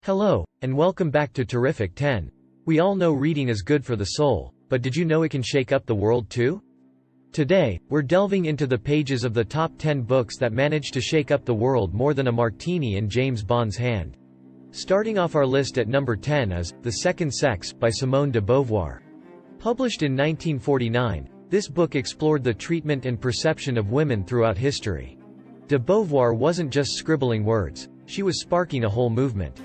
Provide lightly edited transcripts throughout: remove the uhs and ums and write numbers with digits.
Hello, and welcome back to TerrificTen. We all know reading is good for the soul, but did you know it can shake up the world too? Today, we're delving into the pages of the top 10 books that managed to shake up the world more than a martini in James Bond's hand. Starting off our list at number 10 is The Second Sex by Simone de Beauvoir. Published in 1949, this book explored the treatment and perception of women throughout history. De Beauvoir wasn't just scribbling words, she was sparking a whole movement.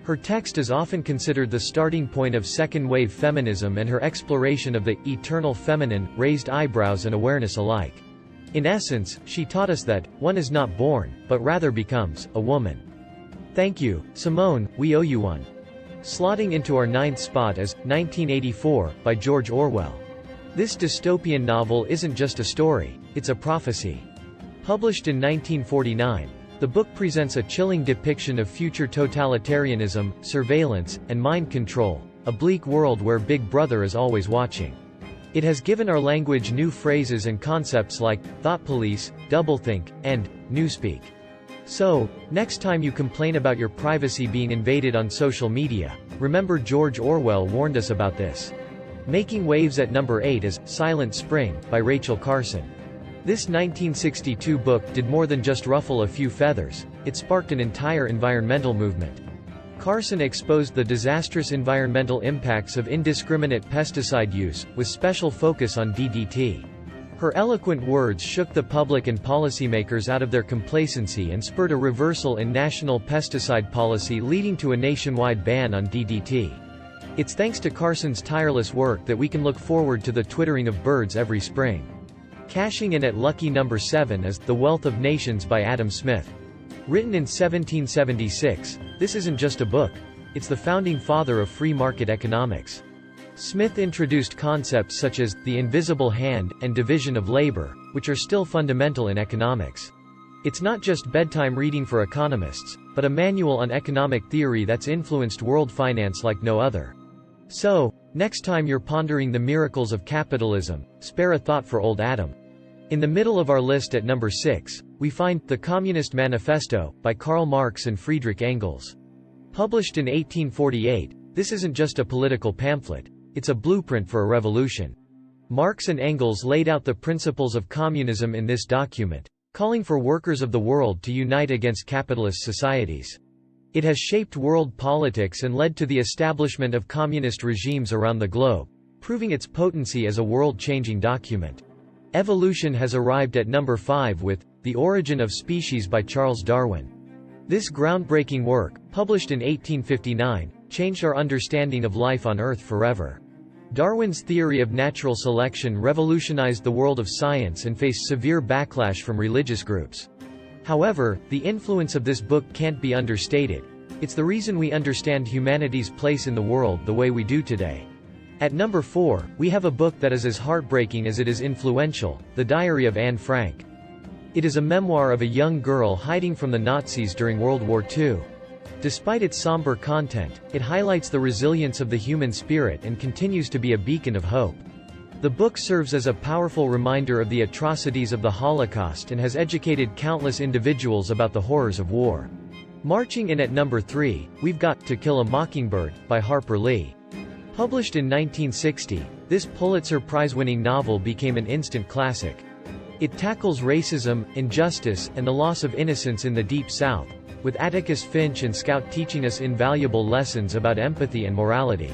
Her text is often considered the starting point of second-wave feminism, and her exploration of the eternal feminine raised eyebrows and awareness alike. In essence, she taught us that one is not born, but rather becomes, a woman. Thank you, Simone, we owe you one. Slotting into our 9th spot is 1984 by George Orwell. This dystopian novel isn't just a story, it's a prophecy. Published in 1949, the book presents a chilling depiction of future totalitarianism, surveillance, and mind control, a bleak world where Big Brother is always watching. It has given our language new phrases and concepts like thought police, doublethink, and newspeak. So, next time you complain about your privacy being invaded on social media, remember George Orwell warned us about this. Making waves at number 8 is Silent Spring by Rachel Carson. This 1962 book did more than just ruffle a few feathers, it sparked an entire environmental movement. Carson exposed the disastrous environmental impacts of indiscriminate pesticide use, with special focus on DDT. Her eloquent words shook the public and policymakers out of their complacency and spurred a reversal in national pesticide policy, leading to a nationwide ban on DDT. It's thanks to Carson's tireless work that we can look forward to the twittering of birds every spring. Cashing in at lucky number 7 is The Wealth of Nations by Adam Smith. Written in 1776, this isn't just a book, it's the founding father of free market economics. Smith introduced concepts such as the invisible hand and division of labor, which are still fundamental in economics. It's not just bedtime reading for economists, but a manual on economic theory that's influenced world finance like no other. So, next time you're pondering the miracles of capitalism, spare a thought for old Adam. In the middle of our list at number 6, we find The Communist Manifesto by Karl Marx and Friedrich Engels. Published in 1848, this isn't just a political pamphlet, it's a blueprint for a revolution. Marx and Engels laid out the principles of communism in this document, calling for workers of the world to unite against capitalist societies. It has shaped world politics and led to the establishment of communist regimes around the globe, proving its potency as a world-changing document. Evolution has arrived at number 5 with The Origin of Species by Charles Darwin. This groundbreaking work, published in 1859, changed our understanding of life on Earth forever. Darwin's theory of natural selection revolutionized the world of science and faced severe backlash from religious groups. However, the influence of this book can't be understated. It's the reason we understand humanity's place in the world the way we do today. At number 4, we have a book that is as heartbreaking as it is influential, The Diary of Anne Frank. It is a memoir of a young girl hiding from the Nazis during World War II. Despite its somber content, it highlights the resilience of the human spirit and continues to be a beacon of hope. The book serves as a powerful reminder of the atrocities of the Holocaust and has educated countless individuals about the horrors of war. Marching in at number 3, we've got To Kill a Mockingbird by Harper Lee. Published in 1960, this Pulitzer Prize-winning novel became an instant classic. It tackles racism, injustice, and the loss of innocence in the Deep South, with Atticus Finch and Scout teaching us invaluable lessons about empathy and morality.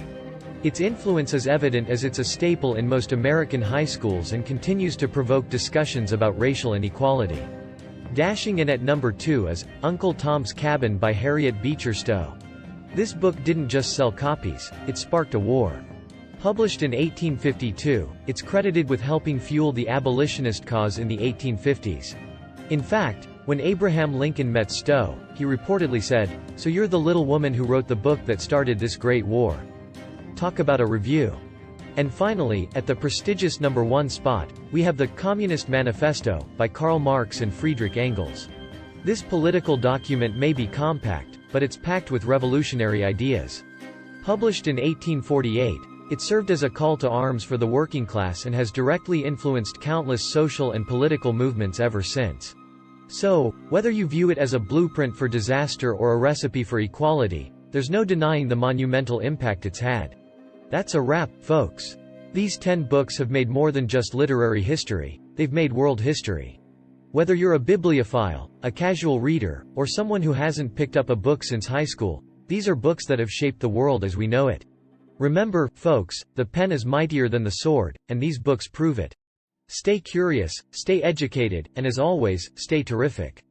Its influence is evident as it's a staple in most American high schools and continues to provoke discussions about racial inequality. Dashing in at number 2 is Uncle Tom's Cabin by Harriet Beecher Stowe. This book didn't just sell copies, it sparked a war. Published in 1852, it's credited with helping fuel the abolitionist cause in the 1850s. In fact, when Abraham Lincoln met Stowe, he reportedly said, "So you're the little woman who wrote the book that started this great war." Talk about a review. And finally, at the prestigious number 1 spot, we have The Communist Manifesto by Karl Marx and Friedrich Engels. This political document may be compact, but it's packed with revolutionary ideas. Published in 1848, it served as a call to arms for the working class and has directly influenced countless social and political movements ever since. So, whether you view it as a blueprint for disaster or a recipe for equality, There's no denying the monumental impact it's had. That's a wrap, folks. These 10 books have made more than just literary history, they've made world history. Whether you're a bibliophile, a casual reader, or someone who hasn't picked up a book since high school, these are books that have shaped the world as we know it. Remember, folks, the pen is mightier than the sword, and these books prove it. Stay curious, stay educated, and as always, stay terrific.